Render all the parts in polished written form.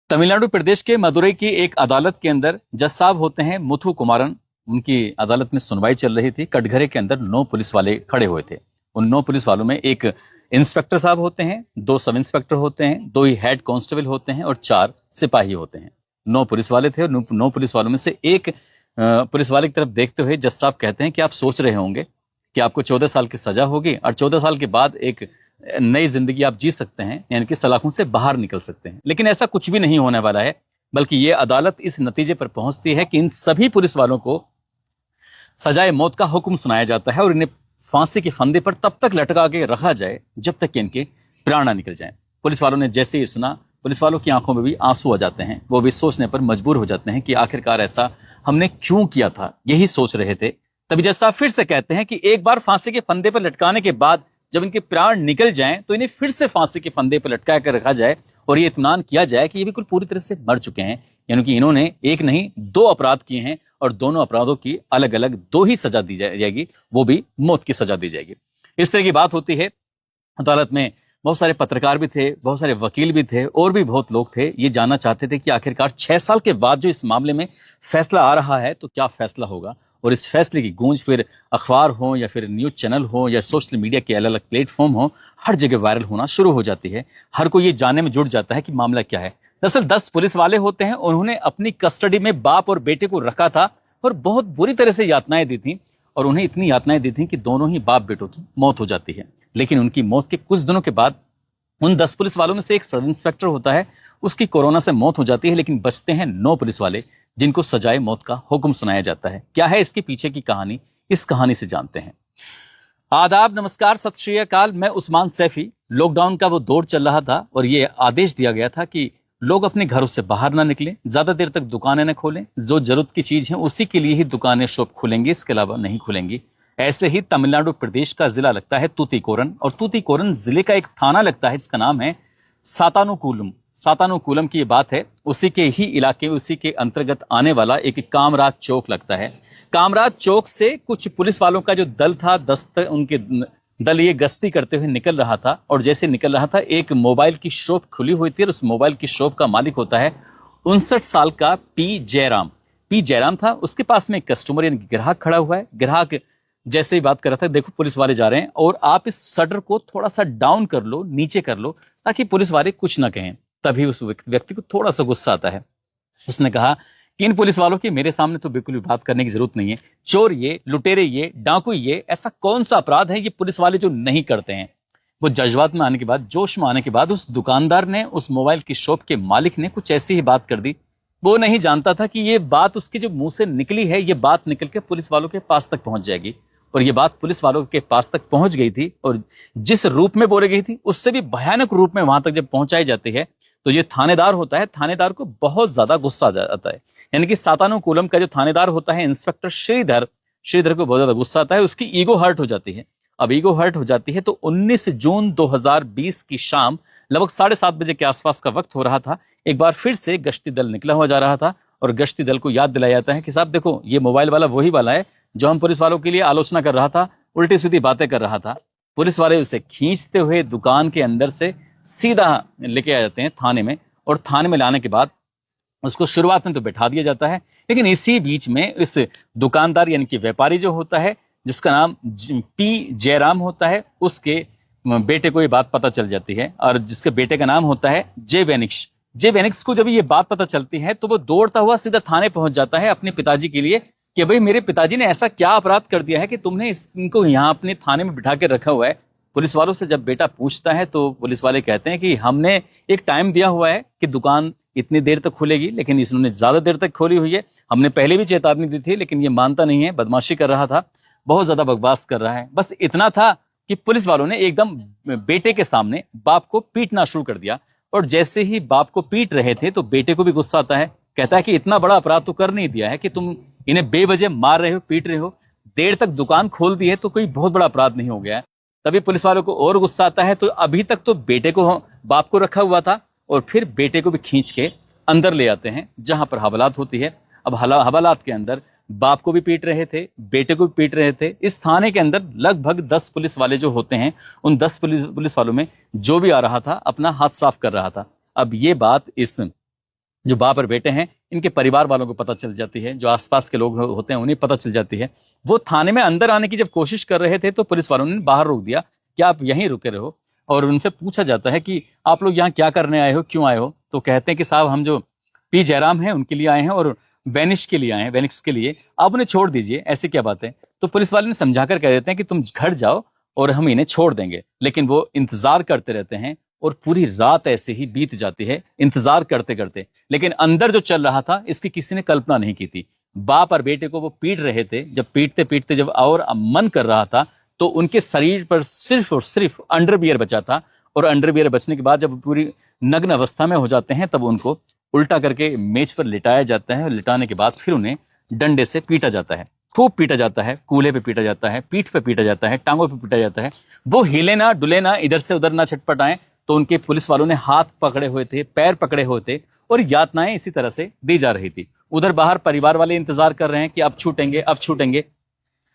तमिलनाडु प्रदेश के मदुरई की एक अदालत के अंदर जज साहब होते हैं मुथु कुमारन। उनकी अदालत में सुनवाई चल रही थी। कटघरे के अंदर 9 पुलिस वाले खड़े हुए थे। उन 9 पुलिस वालों में एक इंस्पेक्टर साहब होते हैं, 2 सब इंस्पेक्टर होते हैं, 2 ही हेड कांस्टेबल होते हैं और 4 सिपाही होते हैं। 9 पुलिस वाले थे और 9 पुलिस वालों में से एक पुलिस वाले की तरफ देखते हुए जज साहब कहते हैं कि आप सोच रहे होंगे कि आपको 14 साल की सजा होगी और 14 साल के बाद एक नई जिंदगी आप जी सकते हैं, यानी कि सलाखों से बाहर निकल सकते हैं। लेकिन ऐसा कुछ भी नहीं होने वाला है, बल्कि ये अदालत इस नतीजे पर पहुंचती है कि इन सभी पुलिस वालों को सजाए मौत का हुक्म सुनाया जाता है और इन्हें फांसी के फंदे पर तब तक लटका के रखा जाए जब तक कि इनके प्राण ना निकल जाएं। पुलिस वालों ने जैसे ही सुना, पुलिस वालों की आंखों में भी आंसू आ जाते हैं। वो भी सोचने पर मजबूर हो जाते हैं कि आखिरकार ऐसा हमने क्यों किया था, यही सोच रहे थे। तभी जज साहब फिर से कहते हैं कि एक बार फांसी के फंदे पर लटकाने के बाद जब इनके प्राण निकल जाएं तो इन्हें फिर से फांसी के फंदे पर लटका कर रखा जाए और ये इत्मीनान किया जाए कि ये बिल्कुल पूरी तरह से मर चुके हैं, यानी कि इन्होंने एक नहीं 2 अपराध किए हैं और दोनों अपराधों की अलग अलग 2 ही सजा दी जाएगी, वो भी मौत की सजा दी जाएगी। इस तरह की बात होती है। अदालत में बहुत सारे पत्रकार भी थे, बहुत सारे वकील भी थे और भी बहुत लोग थे। ये जानना चाहते थे कि आखिरकार 6 साल के बाद जो इस मामले में फैसला आ रहा है तो क्या फैसला होगा, और इस फैसले की गूंज फिर अखबार हो या फिर न्यूज चैनल हो या सोशल मीडिया के अलग अलग प्लेटफॉर्म हो, हर जगह वायरल होना शुरू हो जाती है। हर कोई ये जानने में जुट जाता है कि मामला क्या है। दरअसल 10 पुलिस वाले होते हैं, उन्होंने अपनी कस्टडी में बाप और बेटे को रखा था और बहुत बुरी तरह से यातनाएं दी थी और उन्हें इतनी यातनाएं दी थी कि दोनों ही बाप बेटों की मौत हो जाती है। लेकिन उनकी मौत के कुछ दिनों के बाद उन 10 पुलिस वालों में से एक सब इंस्पेक्टर होता है, उसकी कोरोना से मौत हो जाती है। लेकिन बचते हैं 9 पुलिस वाले जिनको सजाए मौत का हुक्म सुनाया जाता है। क्या है इसके पीछे की कहानी, इस कहानी से जानते हैं। आदाब, नमस्कार, सत श्री अकाल। मैं उस्मान सैफी। लॉकडाउन का वो दौर चल रहा था और ये आदेश दिया गया था कि लोग अपने घरों से बाहर ना निकलें, ज्यादा देर तक दुकानें न खोलें। जो जरूरत की चीज है उसी के लिए ही दुकानें शॉप खुलेंगी, इसके अलावा नहीं खुलेंगी। ऐसे ही तमिलनाडु प्रदेश का जिला लगता है तूतीकोरन, और तूतीकोरन जिले का एक थाना लगता है जिसका नाम है सातानुकूलम। सातानुकूलम की ये बात है, उसी के ही इलाके, उसी के अंतर्गत आने वाला एक कामराज चौक लगता है। कामराज चौक से कुछ पुलिस वालों का जो दल था, उनके दल ये गश्ती करते हुए निकल रहा था और जैसे निकल रहा था एक मोबाइल की शॉप खुली हुई थी और उस मोबाइल की शॉप का मालिक होता है 59 साल का पी जयराम था। उसके पास में एक कस्टमर यानी ग्राहक खड़ा हुआ है। ग्राहक जैसे ही बात कर रहा था, देखो पुलिस वाले जा रहे हैं और आप इस शटर को थोड़ा सा डाउन कर लो, नीचे कर लो, ताकि पुलिस वाले कुछ ना कहें। तभी उस व्यक्ति को थोड़ा सा गुस्सा आता है। उसने कहा कि इन पुलिस वालों की मेरे सामने तो बिल्कुल भी बात करने की जरूरत नहीं है। चोर ये, लुटेरे ये, डाकू ये, ऐसा कौन सा अपराध है ये पुलिस वाले जो नहीं करते हैं। वो जज्बात में आने के बाद, जोश में आने के बाद उस दुकानदार ने, उस मोबाइल की शॉप के मालिक ने कुछ ऐसी ही बात कर दी। वो नहीं जानता था कि ये बात उसके जो मुंह से निकली है, ये बात निकल के पुलिस वालों के पास तक पहुंच जाएगी। और ये बात पुलिस वालों के पास तक पहुंच गई थी और जिस रूप में बोली गई थी उससे भी भयानक रूप में वहां तक जब पहुंचाई जाती है तो ये थानेदार होता है, थानेदार को बहुत ज्यादा गुस्सा आता है। यानी कि सातानुकूलम का जो थानेदार होता है, इंस्पेक्टर श्रीधर को बहुत ज्यादा गुस्सा आता है। उसकी ईगो हर्ट हो जाती है। अब ईगो हर्ट हो जाती है तो 19 जून 2020 की शाम लगभग 7:30 बजे के आसपास का वक्त हो रहा था। एक बार फिर से गश्ती दल निकला हुआ जा रहा था और गश्ती दल को याद दिलाया जाता है कि साहब देखो, ये मोबाइल वाला वही वाला है जो हम पुलिस वालों के लिए आलोचना कर रहा था, उल्टी सीधी बातें कर रहा था। पुलिस वाले उसे खींचते हुए दुकान के अंदर से सीधा लेके आ जाते हैं थाने में, और थाने में लाने के बाद उसको शुरुआत में तो बैठा दिया जाता है। लेकिन इसी बीच में इस दुकानदार यानी कि व्यापारी जो होता है, जिसका नाम पी जयराम होता है, उसके बेटे को ये बात पता चल जाती है और जिसके बेटे का नाम होता है जे वेनिक्स को जब ये बात पता चलती है तो वो दौड़ता हुआ सीधा थाने पहुंच जाता है अपने पिताजी के लिए कि भाई मेरे पिताजी ने ऐसा क्या अपराध कर दिया है कि तुमने इनको यहाँ अपने थाने में बिठा के रखा हुआ है। पुलिस वालों से जब बेटा पूछता है तो पुलिस वाले कहते हैं कि हमने एक टाइम दिया हुआ है कि दुकान इतनी देर तक खुलेगी, लेकिन इसने ज्यादा देर तक खोली हुई है। हमने पहले भी चेतावनी दी थी लेकिन ये मानता नहीं है, बदमाशी कर रहा था, बहुत ज्यादा बकवास कर रहा है। बस इतना था कि पुलिस वालों ने एकदम बेटे के सामने बाप को पीटना शुरू कर दिया और जैसे ही बाप को पीट रहे थे तो बेटे को भी गुस्सा आता है। कहता है कि इतना बड़ा अपराध तो कर नहीं दिया है कि तुम इन्हें बेवजह मार रहे हो, पीट रहे हो, देर तक दुकान खोल दी है तो कोई बहुत बड़ा अपराध नहीं हो गया है। तभी पुलिस वालों को और गुस्सा आता है। तो अभी तक तो बेटे को, बाप को रखा हुआ था और फिर बेटे को भी खींच के अंदर ले आते हैं जहां पर हवालात होती है। अब हवालात के अंदर बाप को भी पीट रहे थे, बेटे को भी पीट रहे थे। इस थाने के अंदर लगभग 10 पुलिस वाले जो होते हैं, उन 10 पुलिस वालों में जो भी आ रहा था अपना हाथ साफ कर रहा था। अब ये बात इस जो बाप और बेटे हैं इनके परिवार वालों को पता चल जाती है, जो आसपास के लोग होते हैं उन्हें पता चल जाती है। वो थाने में अंदर आने की जब कोशिश कर रहे थे तो पुलिस वालों ने बाहर रोक दिया कि आप यहीं रुके रहो। और उनसे पूछा जाता है कि आप लोग यहाँ क्या करने आए हो, क्यों आए हो? तो कहते हैं कि साहब हम जो पी जयराम हैं उनके लिए आए हैं और वेनिश के लिए आए हैं, वेनिक्स के लिए, आप उन्हें छोड़ दीजिए, ऐसी क्या बात है? तो पुलिस वाले ने समझा कर कह देते हैं कि तुम घर जाओ और हम इन्हें छोड़ देंगे। लेकिन वो इंतजार करते रहते हैं और पूरी रात ऐसे ही बीत जाती है इंतजार करते करते। लेकिन अंदर जो चल रहा था इसकी किसी ने कल्पना नहीं की थी। बाप और बेटे को वो पीट रहे थे, जब पीटते पीटते जब और मन कर रहा था तो उनके शरीर पर सिर्फ और सिर्फ अंडरवियर बचा था। और अंडरवियर बचने के बाद जब पूरी नग्न अवस्था में हो जाते हैं तब उनको उल्टा करके मेज पर लिटाया जाता है। लिटाने के बाद फिर उन्हें डंडे से पीटा जाता है, खूब पीटा जाता है, कूल्हे पे पीटा जाता है, पीठ पे पीटा जाता है, टांगों पे पीटा जाता है। वो हिले ना डुले ना, इधर से उधर ना छटपटाएं। तो उनके पुलिस वालों ने हाथ पकड़े हुए थे, पैर पकड़े हुए थे और यातनाएं इसी तरह से दी जा रही थी। उधर बाहर परिवार वाले इंतजार कर रहे हैं कि अब छूटेंगे अब छूटेंगे,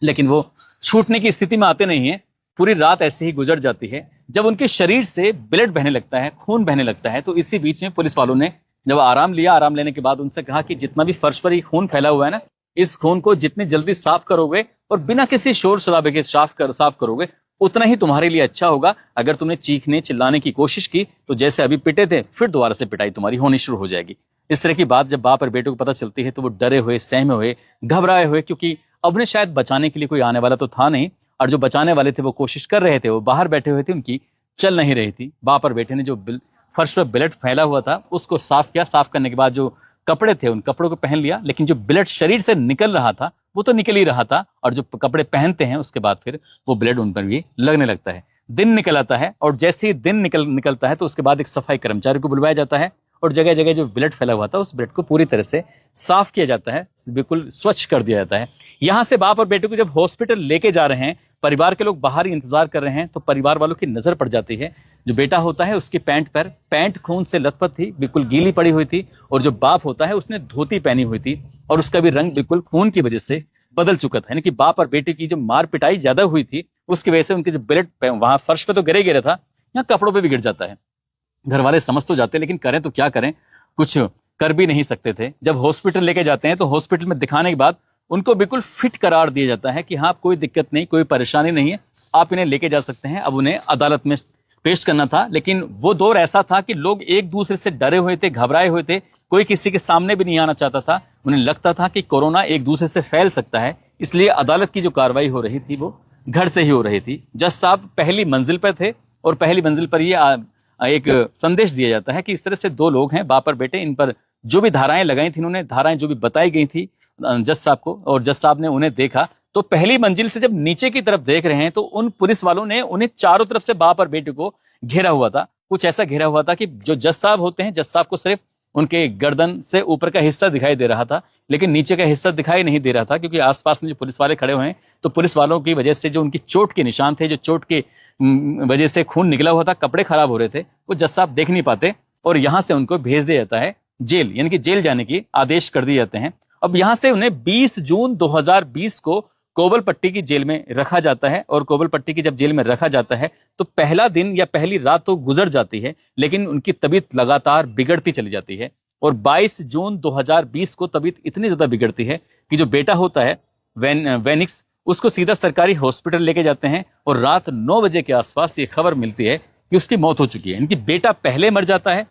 लेकिन वो छूटने की स्थिति में आते नहीं है। पूरी रात ऐसे ही गुजर जाती है। जब उनके शरीर से ब्लड बहने लगता है, खून बहने लगता है, तो इसी बीच में पुलिस वालों ने जब आराम लिया, आराम लेने के बाद उनसे कहा कि जितना भी फर्श पर ये खून फैला हुआ है ना, इस खून को जितनी जल्दी साफ करोगे और बिना किसी शोर शराबे के साफ करोगे उतना ही तुम्हारे लिए अच्छा होगा। अगर तुमने चीखने चिल्लाने की कोशिश की तो जैसे अभी पिटे थे फिर दोबारा से पिटाई तुम्हारी होनी शुरू हो जाएगी। इस तरह की बात जब बाप और बेटे को पता चलती है तो वो डरे हुए, सहमे हुए, घबराए हुए, क्योंकि अब उन्हें शायद बचाने के लिए कोई आने वाला तो था नहीं, और जो बचाने वाले थे वो कोशिश कर रहे थे, वो बाहर बैठे हुए थे, उनकी चल नहीं रही थी। बाप और बेटे ने जो फर्श पर ब्लड फैला हुआ था उसको साफ किया। साफ करने के बाद जो कपड़े थे उन कपड़ों को पहन लिया, लेकिन जो ब्लड शरीर से निकल रहा था वो तो निकल ही रहा था, और जो कपड़े पहनते हैं उसके बाद फिर वो ब्लड उन पर भी लगने लगता है। दिन निकल आता है और जैसे ही दिन निकलता है तो उसके बाद एक सफाई कर्मचारी को बुलवाया जाता है और जगह जगह जो ब्लड फैला हुआ था उस ब्लड को पूरी तरह से साफ किया जाता है, बिल्कुल स्वच्छ कर दिया जाता है। यहां से बाप और बेटे को जब हॉस्पिटल लेके जा रहे हैं, परिवार के लोग बाहर ही इंतजार कर रहे हैं, तो परिवार वालों की नजर पड़ जाती है जो बेटा होता है उसकी पैंट पर, पैंट खून से लथपथ थी, बिल्कुल गीली पड़ी हुई थी, और जो बाप होता है उसने धोती पहनी हुई थी और उसका भी रंग बिल्कुल खून की वजह से बदल चुका था। यानी कि बाप और बेटे की जो मार पिटाई ज्यादा हुई थी उसकी वजह से उनके जो ब्लड वहां फर्श पे तो गिरा था, यहाँ कपड़ों पे भी गिर जाता है। घर वाले समझ तो जाते लेकिन करें तो क्या करें, कुछ कर भी नहीं सकते थे। जब हॉस्पिटल लेके जाते हैं तो हॉस्पिटल में दिखाने के बाद उनको बिल्कुल फिट करार दिया जाता है कि हाँ कोई दिक्कत नहीं, कोई परेशानी नहीं है, आप इन्हें लेके जा सकते हैं। अब उन्हें अदालत में पेश करना था, लेकिन वो दौर ऐसा था कि लोग एक दूसरे से डरे हुए थे, घबराए हुए थे, कोई किसी के सामने भी नहीं आना चाहता था। उन्हें लगता था कि कोरोना एक दूसरे से फैल सकता है, इसलिए अदालत की जो कार्रवाई हो रही थी वो घर से ही हो रही थी। जज साहब पहली मंजिल पर थे और पहली मंजिल पर ये एक संदेश दिया जाता है कि इस तरह से दो लोग हैं, बाप और बेटे, इन पर जो भी धाराएं लगाई थी उन्होंने, धाराएं जो भी बताई गई थी जज साहब को, और जज साहब ने उन्हें देखा तो पहली मंजिल से जब नीचे की तरफ देख रहे हैं तो उन पुलिस वालों ने उन्हें चारों तरफ से बाप और बेटे को घेरा हुआ था। कुछ ऐसा घेरा हुआ था कि जो जज साहब होते हैं, जज साहब को सिर्फ उनके गर्दन से ऊपर का हिस्सा दिखाई दे रहा था, लेकिन नीचे का हिस्सा दिखाई नहीं दे रहा था, क्योंकि आसपास में जो पुलिस वाले खड़े हुए हैं तो पुलिस वालों की वजह से जो उनकी चोट के निशान थे, जो चोट के वजह से खून निकला हुआ था, कपड़े खराब हो रहे थे, वो जज साहब देख नहीं पाते और यहां से उनको भेज दिया जाता है जेल, यानी कि जेल जाने की आदेश कर दिए जाते हैं। अब यहां से उन्हें 20 जून 2020 को कोवलपट्टी की जेल में रखा जाता है, और कोवलपट्टी की जब जेल में रखा जाता है तो पहला दिन या पहली रात तो गुजर जाती है, लेकिन उनकी तबीयत लगातार बिगड़ती चली जाती है। और 22 जून 2020 को तबीयत इतनी ज्यादा बिगड़ती है कि जो बेटा होता है वेनिक्स, उसको सीधा सरकारी हॉस्पिटल लेके जाते हैं और रात 9 बजे के आसपास ये खबर मिलती है कि उसकी मौत हो चुकी है। इनकी बेटा पहले मर जाता है,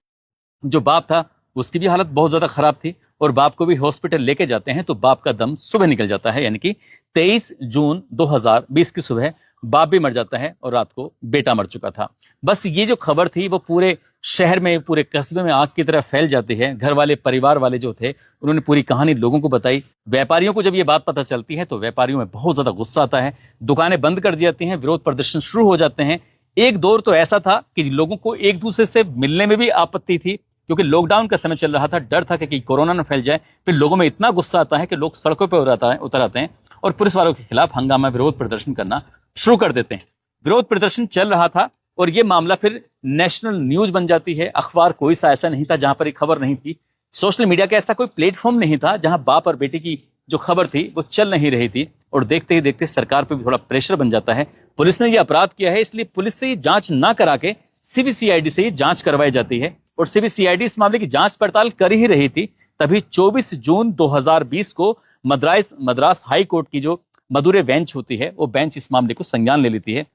जो बाप था उसकी भी हालत बहुत ज्यादा खराब थी, और बाप को भी हॉस्पिटल लेके जाते हैं तो बाप का दम सुबह निकल जाता है, यानी कि 23 जून 2020 की सुबह बाप भी मर जाता है और रात को बेटा मर चुका था। बस ये जो खबर थी वो पूरे शहर में, पूरे कस्बे में आग की तरह फैल जाती है। घर वाले, परिवार वाले जो थे उन्होंने पूरी कहानी लोगों को बताई। व्यापारियों को जब ये बात पता चलती है तो व्यापारियों में बहुत ज्यादा गुस्सा आता है, दुकानें बंद कर दी जाती हैं, विरोध प्रदर्शन शुरू हो जाते हैं। एक दौर तो ऐसा था कि लोगों को एक दूसरे से मिलने में भी आपत्ति थी, क्योंकि लॉकडाउन का समय चल रहा था, डर था कि कोरोना न फैल जाए। फिर लोगों में इतना गुस्सा आता है कि लोग सड़कों पर उतर आते हैं और पुलिस वालों के खिलाफ हंगामा, विरोध प्रदर्शन करना शुरू कर देते हैं। विरोध प्रदर्शन चल रहा था और ये मामला फिर नेशनल न्यूज बन जाती है। अखबार कोई सा ऐसा नहीं था जहां पर एक खबर नहीं थी, सोशल मीडिया का ऐसा कोई प्लेटफॉर्म नहीं था जहां बाप और बेटे की जो खबर थी वो चल नहीं रही थी। और देखते ही देखते सरकार पर भी थोड़ा प्रेशर बन जाता है, पुलिस ने ये अपराध किया है इसलिए पुलिस से ये जांच ना करा के सीबीसीआईडी से ही जांच करवाई जाती है और सीबीसीआईडी इस मामले की जांच पड़ताल कर ही रही थी। तभी 24 जून 2020 को मद्रास हाई कोर्ट की जो मदुरै बेंच होती है वो बेंच इस मामले को संज्ञान ले लेती है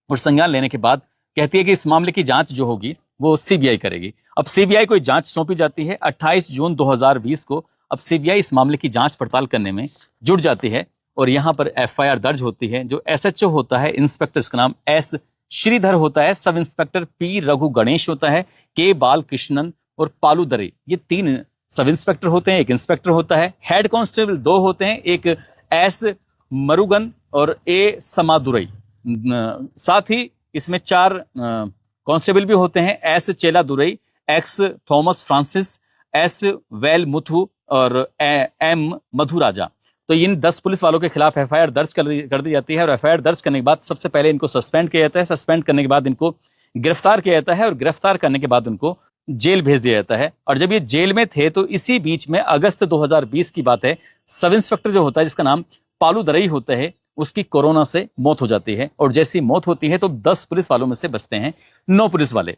और संज्ञान लेने के बाद कहती है कि इस मामले की जांच जो होगी वो सीबीआई करेगी। अब सीबीआई को जांच सौंपी जाती है 28 जून 2020 को। अब सीबीआई इस मामले की जांच पड़ताल करने में जुट जाती है और यहाँ पर एफआईआर दर्ज होती है। जो एसएचओ होता है, इंस्पेक्टर, इसका नाम एस श्रीधर होता है, sub inspector P Raghu Ganesh होता है, के बालकृष्णन और पालू दरे, ये 3 सब इंस्पेक्टर होते हैं, एक इंस्पेक्टर होता है। हेड कांस्टेबल 2 होते हैं, एक एस मरुगन और ए समादुरई। साथ ही इसमें 4 कांस्टेबल भी होते हैं, S Chelladurai, X Thomas Francis, S Velmuthu और एम मधुराजा। तो इन 10 पुलिस वालों के खिलाफ एफआईआर दर्ज कर दी जाती है और एफआईआर दर्ज करने के बाद सबसे पहले इनको सस्पेंड किया जाता है। सस्पेंड करने के बाद इनको गिरफ्तार किया जाता है और गिरफ्तार करने के बाद उनको जेल भेज दिया जाता है। और जब ये जेल में थे तो इसी बीच में अगस्त 2020 की बात है, सब इंस्पेक्टर जो होता है जिसका नाम पालू दरई होता है, उसकी कोरोना से मौत हो जाती है। और जैसी मौत होती है तो 10 पुलिस वालों में से बचते हैं 9 पुलिस वाले।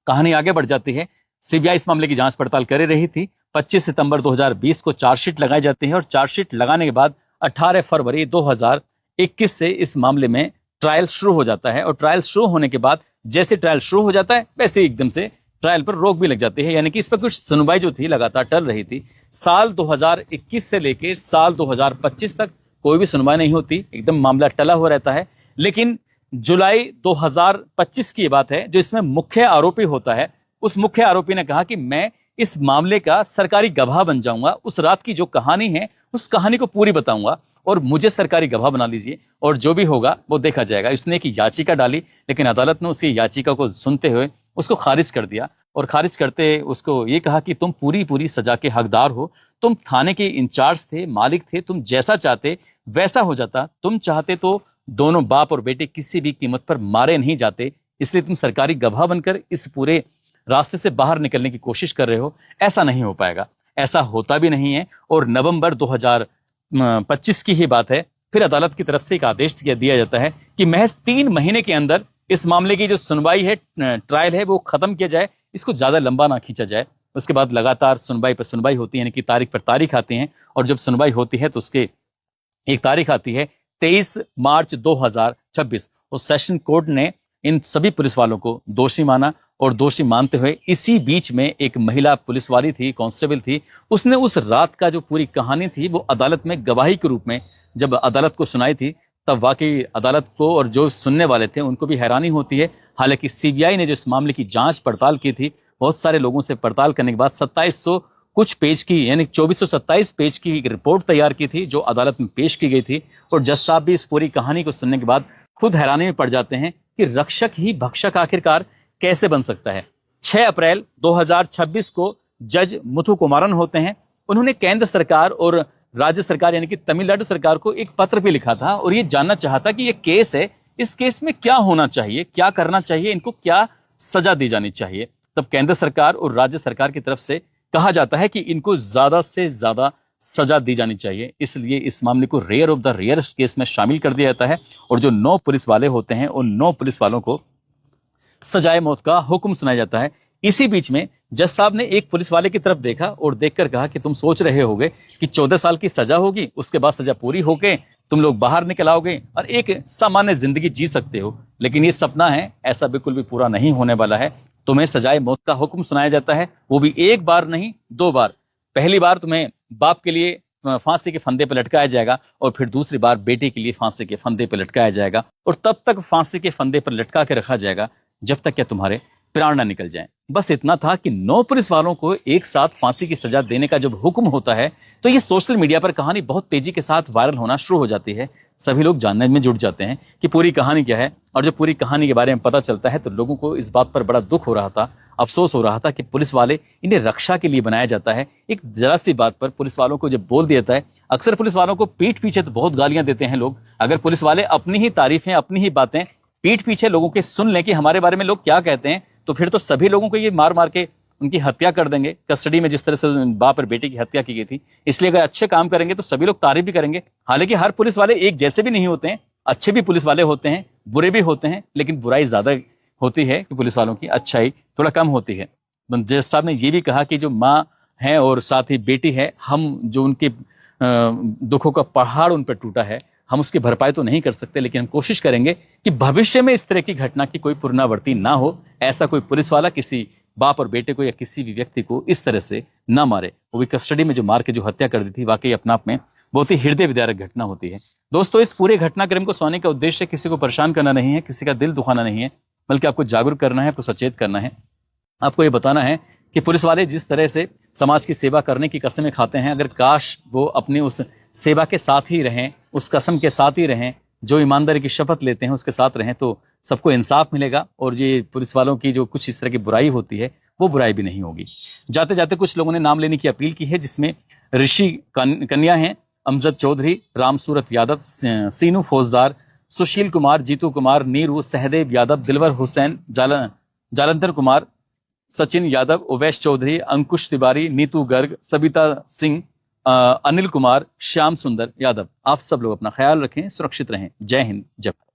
कहानी आगे बढ़ जाती है। सीबीआई इस मामले की जांच पड़ताल कर रही थी। 25 सितंबर 2020 को चार्जशीट लगाई जाती है और चार्जशीट लगाने के बाद 18 फरवरी 2021 से इस मामले में ट्रायल शुरू हो जाता है। और ट्रायल शुरू होने के बाद जैसे ट्रायल शुरू हो जाता है वैसे एकदम से ट्रायल पर रोक भी लग जाती है, यानी कि इस पर कुछ सुनवाई जो थी लगातार टल रही थी। साल 2021 से लेकर साल 2025 तक कोई भी सुनवाई नहीं होती, एकदम मामला टला हुआ रहता है। लेकिन जुलाई 2025 की बात है, जो इसमें मुख्य आरोपी होता है, उस मुख्य आरोपी ने कहा कि मैं इस मामले का सरकारी गवाह बन जाऊंगा, उस रात की जो कहानी है उस कहानी को पूरी बताऊंगा और मुझे सरकारी गवाह बना लीजिए और जो भी होगा वो देखा जाएगा। उसने एक याचिका डाली, लेकिन अदालत ने उसकी याचिका को सुनते हुए उसको खारिज कर दिया और खारिज करते उसको ये कहा कि तुम पूरी सजा के हकदार हो, तुम थाने के इंचार्ज थे, मालिक थे, तुम जैसा चाहते वैसा हो जाता, तुम चाहते तो दोनों बाप और बेटे किसी भी कीमत पर मारे नहीं जाते, इसलिए तुम सरकारी गवाह बनकर इस पूरे रास्ते से बाहर निकलने की कोशिश कर रहे हो। ऐसा नहीं हो पाएगा, ऐसा होता भी नहीं है। और नवंबर 2025 की ही बात है, फिर अदालत की तरफ से एक आदेश दिया जाता है कि महज 3 महीने के अंदर इस मामले की जो सुनवाई है, ट्रायल है, वो खत्म किया जाए, इसको ज्यादा लंबा ना खींचा जाए। उसके बाद लगातार सुनवाई पर सुनवाई होती है, यानी कि तारीख पर तारीख आती है और जब सुनवाई होती है तो उसके एक तारीख आती है 23 मार्च 2026। उस सेशन कोर्ट ने इन सभी पुलिस वालों को दोषी माना और दोषी मानते हुए इसी बीच में एक महिला पुलिस वाली थी, कांस्टेबल थी, उसने उस रात का जो पूरी कहानी थी वो अदालत में गवाही के रूप में जब अदालत को सुनाई थी, तब वाकई अदालत को और जो सुनने वाले थे उनको भी हैरानी होती है। हालांकि सीबीआई ने जो इस मामले की जांच पड़ताल की थी, बहुत सारे लोगों से पड़ताल करने के बाद 2700 कुछ पेज की, यानी 2427 पेज की एक रिपोर्ट तैयार की थी जो अदालत में पेश की गई थी। और जज साहब भी इस पूरी कहानी को सुनने के बाद खुद हैरानी में पड़ जाते हैं कि रक्षक ही भक्षक आखिरकार कैसे बन सकता है। 6 अप्रैल 2026 को जज मुथु कुमारन होते हैं, उन्होंने केंद्र सरकार और राज्य सरकार यानी कि तमिलनाडु सरकार को एक पत्र भी लिखा था और ये जानना चाहता कि ये केस है, इस केस में क्या होना चाहिए, क्या करना चाहिए, इनको क्या सजा दी जानी चाहिए। तब केंद्र सरकार और राज्य सरकार की तरफ से कहा जाता है कि इनको ज्यादा से ज्यादा सजा दी जानी चाहिए, इसलिए इस मामले को rare of the rarest case में शामिल कर दिया जाता है और जो 9 पुलिस वाले होते हैं उन 9 पुलिस वालों को सजाए मौत का हुक्म सुनाया जाता है। इसी बीच में जज साहब ने एक पुलिस वाले की तरफ देखा और देखकर कहा कि तुम सोच रहे होगे कि 14 साल की सजा होगी, उसके बाद सजा पूरी होके तुम लोग बाहर निकल आओगे और एक सामान्य जिंदगी जी सकते हो, लेकिन ये सपना है, ऐसा बिल्कुल भी पूरा नहीं होने वाला है। तुम्हें सजाए मौत का हुक्म सुनाया जाता है, वो भी एक बार नहीं 2 बार। पहली बार तुम्हें बाप के लिए फांसी के फंदे पर लटकाया जाएगा और फिर दूसरी बार बेटे के लिए फांसी के फंदे पर लटकाया जाएगा और तब तक फांसी के फंदे पर लटका के रखा जाएगा जब तक क्या तुम्हारे प्राण ना निकल जाएं। बस इतना था कि 9 पुलिस वालों को एक साथ फांसी की सजा देने का जब हुक्म होता है तो ये सोशल मीडिया पर कहानी बहुत तेजी के साथ वायरल होना शुरू हो जाती है। सभी लोग जानने में जुट जाते हैं कि पूरी कहानी क्या है और जब पूरी कहानी के बारे में पता चलता है तो लोगों को इस बात पर बड़ा दुख हो रहा था, अफसोस हो रहा था कि पुलिस वाले इन्हें रक्षा के लिए बनाया जाता है। एक जरा सी बात पर पुलिस वालों को जब बोल दिया जाता है, अक्सर पुलिस वालों को पीठ पीछे तो बहुत गालियां देते हैं लोग। अगर पुलिस वाले अपनी ही तारीफें, अपनी ही बातें पीठ पीछे लोगों के सुन लें कि हमारे बारे में लोग क्या कहते हैं, तो फिर तो सभी लोगों को ये मार मार के उनकी हत्या कर देंगे। कस्टडी में जिस तरह से बाप और बेटे की हत्या की गई थी, इसलिए अगर अच्छे काम करेंगे तो सभी लोग तारीफ भी करेंगे। हालांकि हर पुलिस वाले एक जैसे भी नहीं होते हैं, अच्छे भी पुलिस वाले होते हैं, बुरे भी होते हैं, लेकिन बुराई ज्यादा होती है कि पुलिस वालों की अच्छाई थोड़ा कम होती है। जज साहब ने ये भी कहा कि जो माँ है और साथ ही बेटी है, हम जो उनके दुखों का पहाड़ उन पर टूटा है, हम उसकी भरपाई तो नहीं कर सकते, लेकिन हम कोशिश करेंगे कि भविष्य में इस तरह की घटना की कोई पुनरावृत्ति ना हो। ऐसा कोई पुलिस वाला किसी बाप और बेटे को या किसी भी व्यक्ति को इस तरह से ना मारे। वो भी कस्टडी में जो मार के जो हत्या कर दी थी, वाकई अपने आप में बहुत ही हृदय विदारक घटना होती है। दोस्तों, इस पूरे घटनाक्रम को सुनाने का उद्देश्य किसी को परेशान करना नहीं है, किसी का दिल दुखाना नहीं है, बल्कि आपको जागरूक करना है, आपको सचेत करना है। आपको ये बताना है कि पुलिस वाले जिस तरह से समाज की सेवा करने की कस्में खाते हैं, अगर काश वो अपनी उस सेवा के साथ ही रहें, उस कसम के साथ ही रहें, जो ईमानदारी की शपथ लेते हैं उसके साथ रहें, तो सबको इंसाफ मिलेगा और ये पुलिस वालों की जो कुछ इस तरह की बुराई होती है वो बुराई भी नहीं होगी। जाते जाते कुछ लोगों ने नाम लेने की अपील की है, जिसमें ऋषि कन्या हैं, अमजद चौधरी, रामसूरत यादव, सीनू फौजदार, सुशील कुमार, जीतू कुमार, नीरू, सहदेव यादव, दिलवर हुसैन, जालंधर कुमार, सचिन यादव, उवैश चौधरी, अंकुश तिवारी, नीतू गर्ग, सबिता सिंह, अनिल कुमार, श्याम सुंदर यादव। आप सब लोग अपना ख्याल रखें, सुरक्षित रहें। जय हिंद, जय भारत।